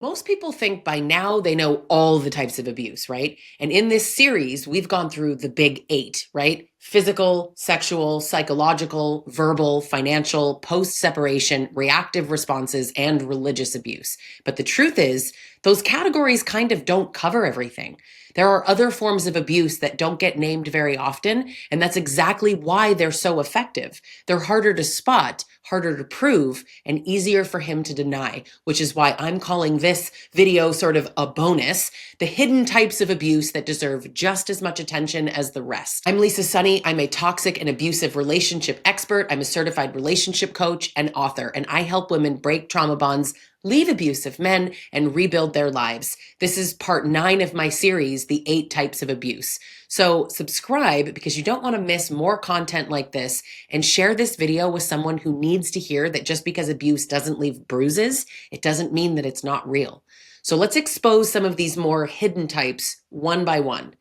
Most people think by now they know all the types of abuse, right? And in this series, we've gone through the big eight, right? Physical, sexual, psychological, verbal, financial, post separation, reactive responses, and religious abuse. But the truth is, those categories kind of don't cover everything. There are other forms of abuse that don't get named very often, and that's exactly why they're so effective. They're harder to spot, harder to prove, and easier for him to deny, which is why I'm calling this video sort of a bonus, the hidden types of abuse that deserve just as much attention as the rest. I'm Lisa Sonni. I'm a toxic and abusive relationship expert. I'm a certified relationship coach and author, and I help women break trauma bonds, leave abusive men, and rebuild their lives. This is part 9 of my series, The 8 Types of Abuse. So subscribe because you don't want to miss more content like this, and share this video with someone who needs to hear that just because abuse doesn't leave bruises, it doesn't mean that it's not real. So let's expose some of these more hidden types one by one.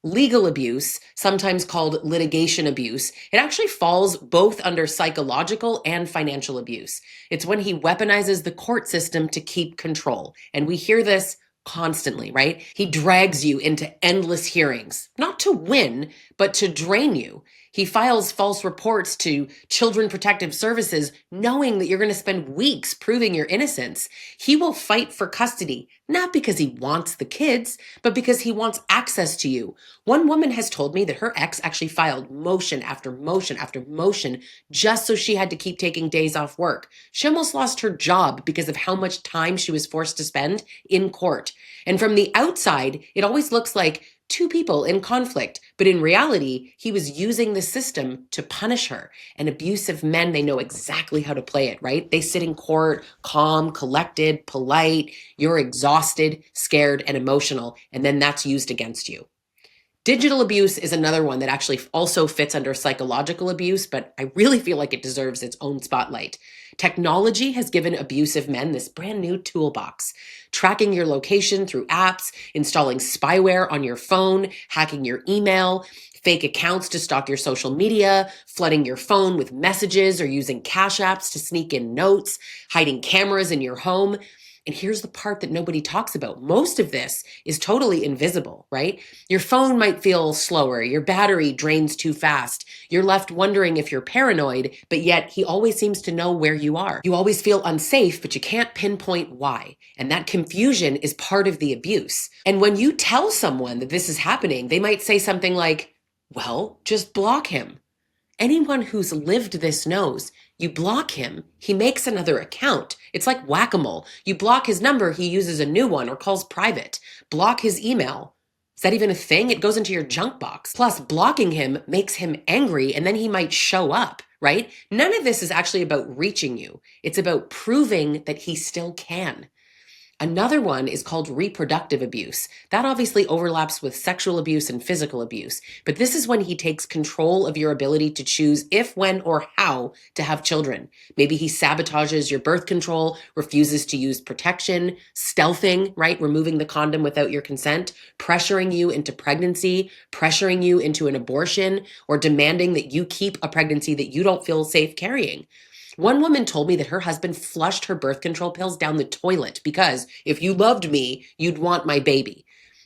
Legal abuse, sometimes called litigation abuse, it actually falls both under psychological and financial abuse. It's when he weaponizes the court system to keep control. And we hear this constantly, right? He drags you into endless hearings, not to win, but to drain you. He files false reports to Children Protective Services, knowing that you're going to spend weeks proving your innocence. He will fight for custody, not because he wants the kids, but because he wants access to you. One woman has told me that her ex actually filed motion after motion after motion just so she had to keep taking days off work. She almost lost her job because of how much time she was forced to spend in court. And from the outside, it always looks like two people in conflict, but in reality, he was using the system to punish her. And abusive men, they know exactly how to play it, right? They sit in court, calm, collected, polite. You're exhausted, scared, and emotional, and then that's used against you. Digital abuse is another one that actually also fits under psychological abuse, but I really feel like it deserves its own spotlight. Technology has given abusive men this brand new toolbox, tracking your location through apps, installing spyware on your phone, hacking your email, fake accounts to stalk your social media, flooding your phone with messages or using cash apps to sneak in notes, hiding cameras in your home. And here's the part that nobody talks about. Most of this is totally invisible, right? Your phone might feel slower. Your battery drains too fast. You're left wondering if you're paranoid, but yet he always seems to know where you are. You always feel unsafe, but you can't pinpoint why. And that confusion is part of the abuse. And when you tell someone that this is happening, they might say something like, well, just block him. Anyone who's lived this knows you block him, he makes another account. It's like whack-a-mole. You block his number, he uses a new one or calls private. Block his email. Is that even a thing? It goes into your junk box. Plus, blocking him makes him angry and then he might show up, right? None of this is actually about reaching you. It's about proving that he still can. Another one is called reproductive abuse. That obviously overlaps with sexual abuse and physical abuse, but this is when he takes control of your ability to choose if, when, or how to have children. Maybe he sabotages your birth control, refuses to use protection, stealthing, right? Removing the condom without your consent, pressuring you into pregnancy, pressuring you into an abortion, or demanding that you keep a pregnancy that you don't feel safe carrying. One woman told me that her husband flushed her birth control pills down the toilet because if you loved me, you'd want my baby.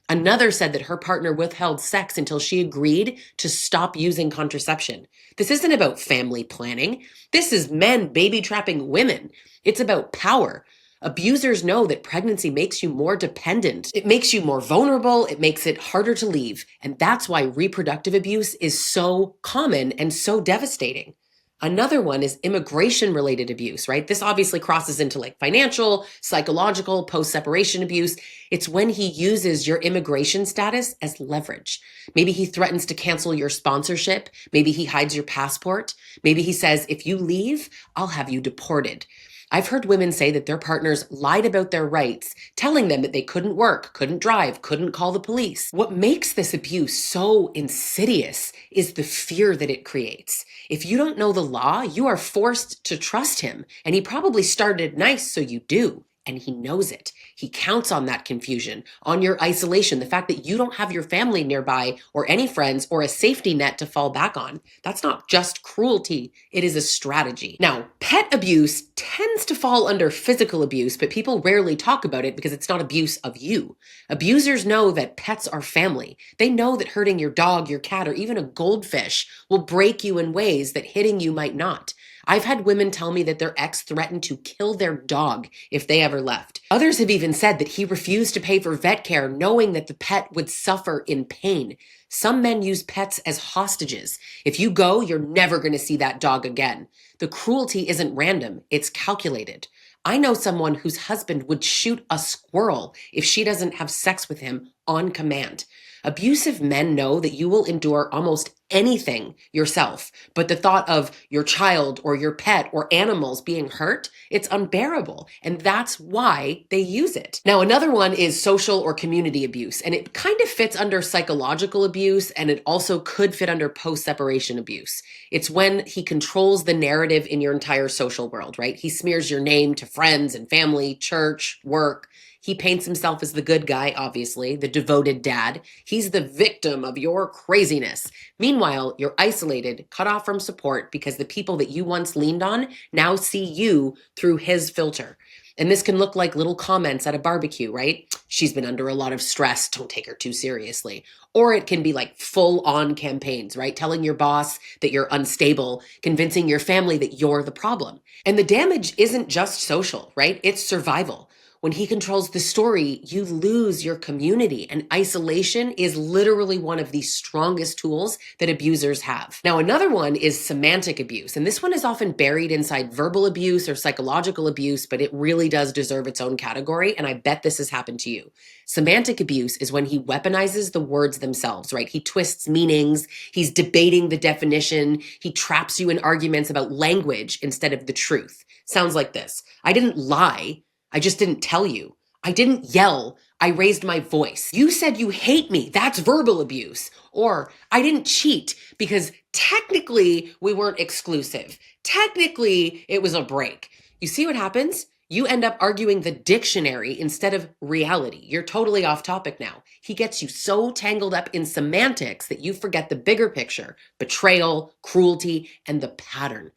Another said that her partner withheld sex until she agreed to stop using contraception. This isn't about family planning. This is men baby trapping women. It's about power. Abusers know that pregnancy makes you more dependent. It makes you more vulnerable. It makes it harder to leave. And that's why reproductive abuse is so common and so devastating. Another one is immigration-related abuse, right? This obviously crosses into like financial, psychological, post-separation abuse. It's when he uses your immigration status as leverage. Maybe he threatens to cancel your sponsorship. Maybe he hides your passport. Maybe he says, if you leave, I'll have you deported. I've heard women say that their partners lied about their rights, telling them that they couldn't work, couldn't drive, couldn't call the police. What makes this abuse so insidious is the fear that it creates. If you don't know the law, you are forced to trust him, and he probably started nice, so you do. and he knows it. He counts on that confusion, on your isolation, the fact that you don't have your family nearby or any friends or a safety net to fall back on. That's not just cruelty, it is a strategy. Now, pet abuse tends to fall under physical abuse, but people rarely talk about it because it's not abuse of you. Abusers know that pets are family. They know that hurting your dog, your cat, or even a goldfish will break you in ways that hitting you might not. I've had women tell me that their ex threatened to kill their dog if they ever left. Others have even said that he refused to pay for vet care knowing that the pet would suffer in pain. Some men use pets as hostages. If you go, you're never going to see that dog again. The cruelty isn't random, it's calculated. I know someone whose husband would shoot a squirrel if she doesn't have sex with him on command. Abusive men know that you will endure almost anything yourself, but the thought of your child or your pet or animals being hurt, it's unbearable. And that's why they use it. Now, another one is social or community abuse, and it kind of fits under psychological abuse, and it also could fit under post-separation abuse. It's when he controls the narrative in your entire social world, right? He smears your name to friends and family, church, work. He paints himself as the good guy, obviously, the devoted dad. He's the victim of your craziness. Meanwhile, you're isolated, cut off from support because the people that you once leaned on now see you through his filter. And this can look like little comments at a barbecue, right? She's been under a lot of stress. Don't take her too seriously. Or it can be like full-on campaigns, right? Telling your boss that you're unstable, convincing your family that you're the problem. And the damage isn't just social, right? It's survival. When he controls the story, you lose your community, and isolation is literally one of the strongest tools that abusers have. Now, another one is semantic abuse, and this one is often buried inside verbal abuse or psychological abuse, but it really does deserve its own category, and I bet this has happened to you. Semantic abuse is when he weaponizes the words themselves, right? He twists meanings, he's debating the definition, he traps you in arguments about language instead of the truth. Sounds like this: I didn't lie, I just didn't tell you. I didn't yell. I raised my voice. You said you hate me. That's verbal abuse. Or I didn't cheat because technically we weren't exclusive. Technically it was a break. You see what happens? You end up arguing the dictionary instead of reality. You're totally off topic now. He gets you so tangled up in semantics that you forget the bigger picture: betrayal, cruelty, and the pattern.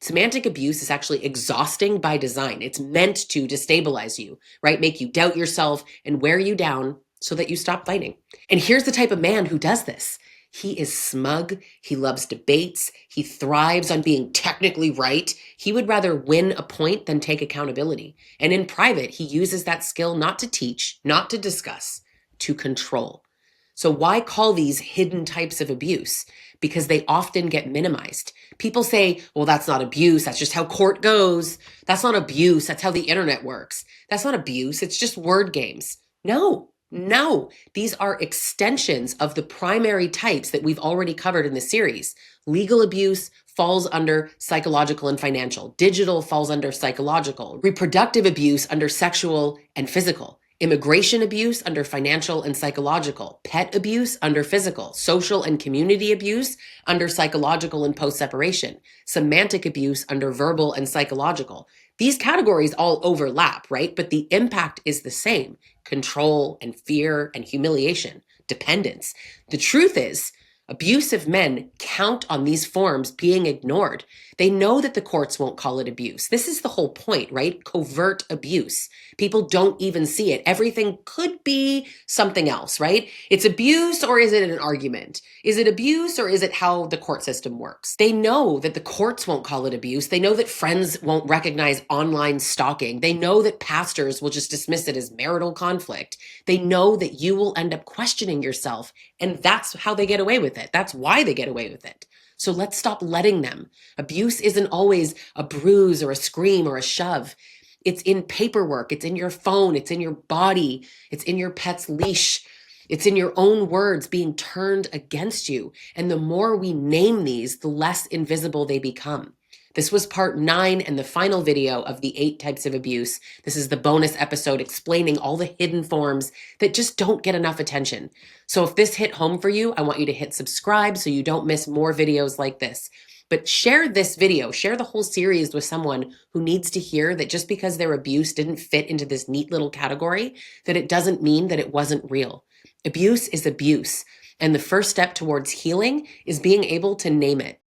Semantic abuse is actually exhausting by design. It's meant to destabilize you, right? Make you doubt yourself and wear you down so that you stop fighting. And here's the type of man who does this. He is smug. He loves debates. He thrives on being technically right. He would rather win a point than take accountability. And in private, he uses that skill not to teach, not to discuss, to control. So why call these hidden types of abuse? Because they often get minimized. People say, well, that's not abuse. That's just how court goes. That's not abuse. That's how the internet works. That's not abuse. It's just word games. No. These are extensions of the primary types that we've already covered in the series. Legal abuse falls under psychological and financial. Digital falls under psychological. Reproductive abuse under sexual and physical. Immigration abuse under financial and psychological, pet abuse under physical, social and community abuse under psychological and post-separation, semantic abuse under verbal and psychological. These categories all overlap, right? But the impact is the same: control and fear and humiliation, dependence. The truth is, abusive men count on these forms being ignored. They know that the courts won't call it abuse. This is the whole point, right? Covert abuse. People don't even see it. Everything could be something else, right? It's abuse, or is it an argument? Is it abuse, or is it how the court system works? They know that the courts won't call it abuse. They know that friends won't recognize online stalking. They know that pastors will just dismiss it as marital conflict. They know that you will end up questioning yourself, and that's how they get away with it. That's why they get away with it. So let's stop letting them. Abuse isn't always a bruise or a scream or a shove. It's in paperwork. It's in your phone. It's in your body. It's in your pet's leash. It's in your own words being turned against you. And the more we name these, the less invisible they become. This was part 9 and the final video of the 8 types of abuse. This is the bonus episode explaining all the hidden forms that just don't get enough attention. So if this hit home for you, I want you to hit subscribe so you don't miss more videos like this. But share this video, share the whole series with someone who needs to hear that just because their abuse didn't fit into this neat little category, that it doesn't mean that it wasn't real. Abuse is abuse. And the first step towards healing is being able to name it.